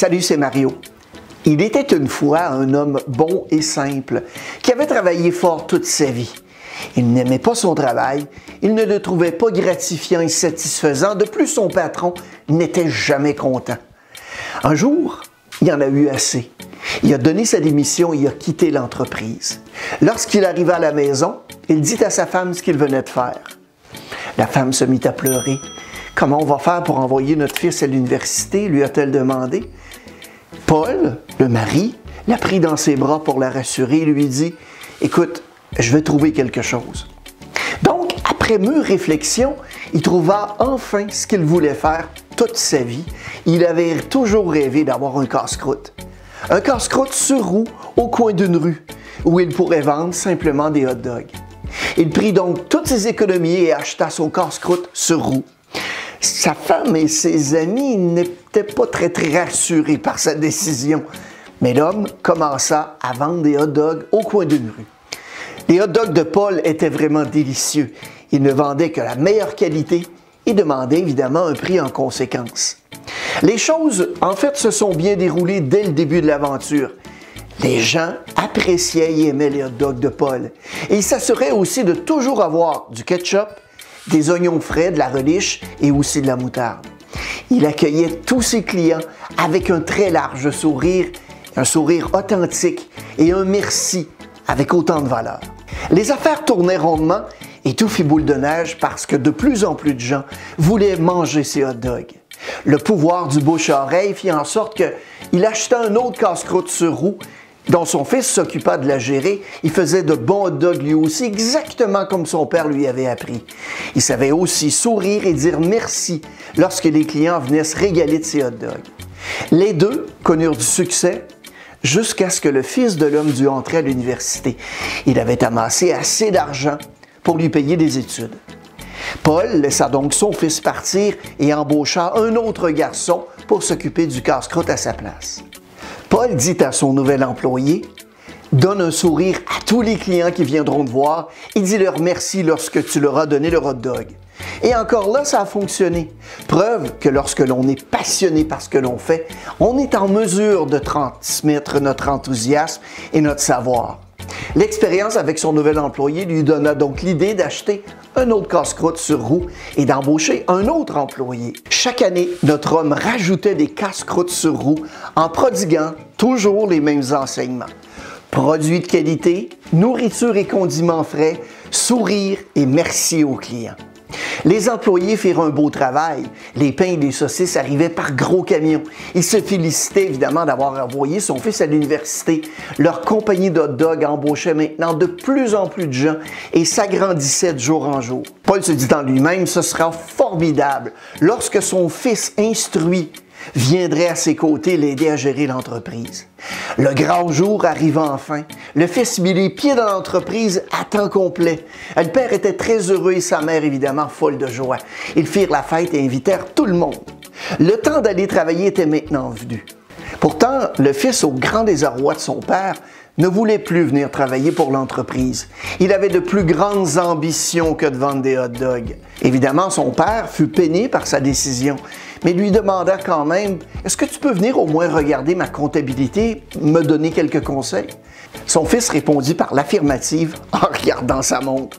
Salut, c'est Mario. Il était une fois un homme bon et simple qui avait travaillé fort toute sa vie. Il n'aimait pas son travail, il ne le trouvait pas gratifiant et satisfaisant, de plus son patron n'était jamais content. Un jour, il en a eu assez. Il a donné sa démission et il a quitté l'entreprise. Lorsqu'il arriva à la maison, il dit à sa femme ce qu'il venait de faire. La femme se mit à pleurer. « Comment on va faire pour envoyer notre fils à l'université ?» lui a-t-elle demandé. Paul, le mari, l'a pris dans ses bras pour la rassurer et lui dit « Écoute, je vais trouver quelque chose. » Donc, après mûre réflexion, il trouva enfin ce qu'il voulait faire toute sa vie. Il avait toujours rêvé d'avoir un casse-croûte. Un casse-croûte sur roue au coin d'une rue où il pourrait vendre simplement des hot-dogs. Il prit donc toutes ses économies et acheta son casse-croûte sur roue. Sa femme et ses amis n'étaient pas très rassurés par sa décision, mais l'homme commença à vendre des hot-dogs au coin d'une rue. Les hot-dogs de Paul étaient vraiment délicieux. Il ne vendait que la meilleure qualité et demandait évidemment un prix en conséquence. Les choses, en fait, se sont bien déroulées dès le début de l'aventure. Les gens appréciaient et aimaient les hot-dogs de Paul. Et ils s'assuraient aussi de toujours avoir du ketchup, des oignons frais, de la relish et aussi de la moutarde. Il accueillait tous ses clients avec un très large sourire, un sourire authentique et un merci avec autant de valeur. Les affaires tournaient rondement et tout fit boule de neige parce que de plus en plus de gens voulaient manger ces hot-dogs. Le pouvoir du bouche-à-oreille fit en sorte qu'il acheta un autre casse-croûte sur roue dont son fils s'occupa de la gérer. Il faisait de bons hot-dogs lui aussi, exactement comme son père lui avait appris. Il savait aussi sourire et dire merci lorsque les clients venaient se régaler de ses hot-dogs. Les deux connurent du succès jusqu'à ce que le fils de l'homme dût entrer à l'université. Il avait amassé assez d'argent pour lui payer des études. Paul laissa donc son fils partir et embaucha un autre garçon pour s'occuper du casse-croûte à sa place. Paul dit à son nouvel employé « Donne un sourire à tous les clients qui viendront te voir et dis-leur merci lorsque tu leur as donné leur hot-dog. » Et encore là, ça a fonctionné. Preuve que lorsque l'on est passionné par ce que l'on fait, on est en mesure de transmettre notre enthousiasme et notre savoir. L'expérience avec son nouvel employé lui donna donc l'idée d'acheter un autre casse-croûte sur roue et d'embaucher un autre employé. Chaque année, notre homme rajoutait des casse-croûtes sur roue en prodiguant toujours les mêmes enseignements. Produits de qualité, nourriture et condiments frais, sourire et merci aux clients. Les employés firent un beau travail. Les pains et les saucisses arrivaient par gros camions. Ils se félicitaient évidemment d'avoir envoyé son fils à l'université. Leur compagnie d'hot-dog embauchait maintenant de plus en plus de gens et s'agrandissait de jour en jour. Paul se dit en lui-même, ce sera formidable lorsque son fils instruit viendrait à ses côtés l'aider à gérer l'entreprise. Le grand jour arriva enfin. Le fils mit les pieds dans l'entreprise à temps complet. Le père était très heureux et sa mère évidemment folle de joie. Ils firent la fête et invitèrent tout le monde. Le temps d'aller travailler était maintenant venu. Pourtant, le fils, au grand désarroi de son père, ne voulait plus venir travailler pour l'entreprise. Il avait de plus grandes ambitions que de vendre des hot-dogs. Évidemment, son père fut peiné par sa décision, mais lui demanda quand même « Est-ce que tu peux venir au moins regarder ma comptabilité, me donner quelques conseils? » Son fils répondit par l'affirmative en regardant sa montre.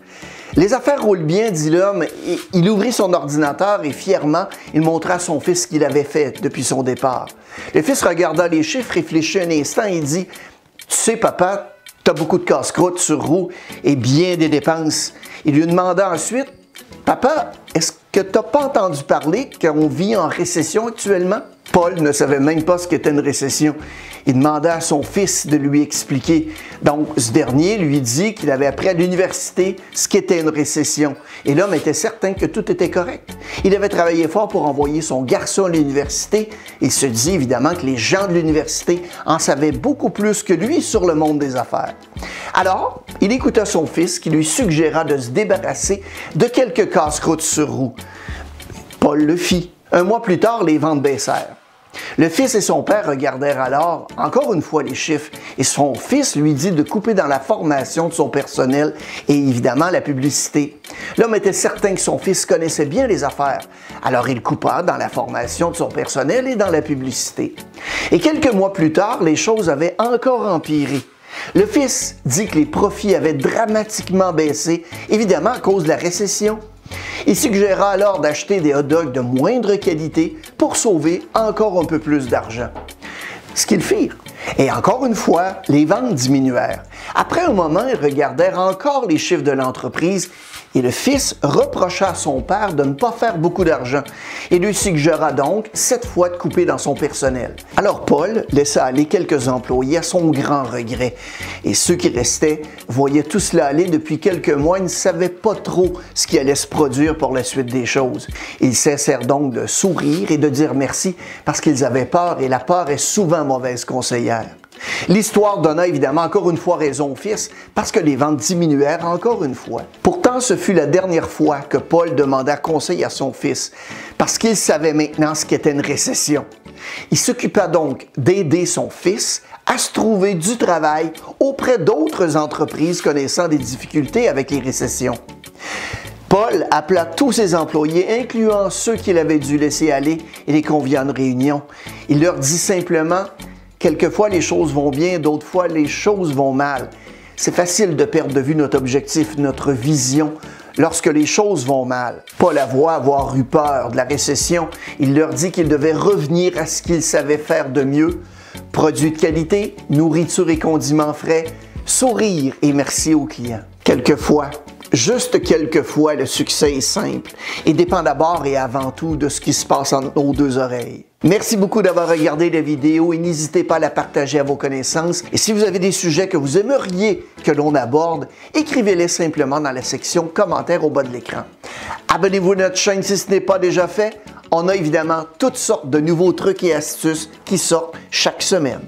Les affaires roulent bien, dit l'homme. Il ouvrit son ordinateur et fièrement, il montra à son fils ce qu'il avait fait depuis son départ. Le fils regarda les chiffres, réfléchit un instant et dit « Tu sais, papa, tu as beaucoup de casse-croûte sur roue et bien des dépenses. » Il lui demanda ensuite « Papa, est-ce que tu n'as pas entendu parler qu'on vit en récession actuellement? » Paul ne savait même pas ce qu'était une récession. Il demanda à son fils de lui expliquer. Donc, ce dernier lui dit qu'il avait appris à l'université ce qu'était une récession. Et l'homme était certain que tout était correct. Il avait travaillé fort pour envoyer son garçon à l'université. Il se dit évidemment que les gens de l'université en savaient beaucoup plus que lui sur le monde des affaires. Alors, il écouta son fils qui lui suggéra de se débarrasser de quelques casse-croûtes sur roue. Paul le fit. Un mois plus tard, les ventes baissèrent. Le fils et son père regardèrent alors encore une fois les chiffres et son fils lui dit de couper dans la formation de son personnel et évidemment la publicité. L'homme était certain que son fils connaissait bien les affaires, alors il coupa dans la formation de son personnel et dans la publicité. Et quelques mois plus tard, les choses avaient encore empiré. Le fils dit que les profits avaient dramatiquement baissé, évidemment à cause de la récession. Il suggéra alors d'acheter des hot-dogs de moindre qualité pour sauver encore un peu plus d'argent. Ce qu'ils firent. Et encore une fois, les ventes diminuèrent. Après un moment, ils regardèrent encore les chiffres de l'entreprise et le fils reprocha à son père de ne pas faire beaucoup d'argent et lui suggéra donc cette fois de couper dans son personnel. Alors Paul laissa aller quelques employés à son grand regret et ceux qui restaient voyaient tout cela aller depuis quelques mois et ne savaient pas trop ce qui allait se produire pour la suite des choses. Ils cessèrent donc de sourire et de dire merci parce qu'ils avaient peur et la peur est souvent mauvaise conseillère. L'histoire donna évidemment encore une fois raison au fils parce que les ventes diminuèrent encore une fois. Pourtant, ce fut la dernière fois que Paul demanda conseil à son fils parce qu'il savait maintenant ce qu'était une récession. Il s'occupa donc d'aider son fils à se trouver du travail auprès d'autres entreprises connaissant des difficultés avec les récessions. Paul appela tous ses employés, incluant ceux qu'il avait dû laisser aller, et les convia à une réunion. Il leur dit simplement: quelquefois, les choses vont bien, d'autres fois, les choses vont mal. C'est facile de perdre de vue notre objectif, notre vision, lorsque les choses vont mal. Paul avoua avoir eu peur de la récession. Il leur dit qu'ils devaient revenir à ce qu'ils savaient faire de mieux. Produits de qualité, nourriture et condiments frais, sourire et merci aux clients. Quelquefois, juste quelquefois, le succès est simple et dépend d'abord et avant tout de ce qui se passe entre nos deux oreilles. Merci beaucoup d'avoir regardé la vidéo et n'hésitez pas à la partager à vos connaissances. Et si vous avez des sujets que vous aimeriez que l'on aborde, écrivez-les simplement dans la section commentaires au bas de l'écran. Abonnez-vous à notre chaîne si ce n'est pas déjà fait. On a évidemment toutes sortes de nouveaux trucs et astuces qui sortent chaque semaine.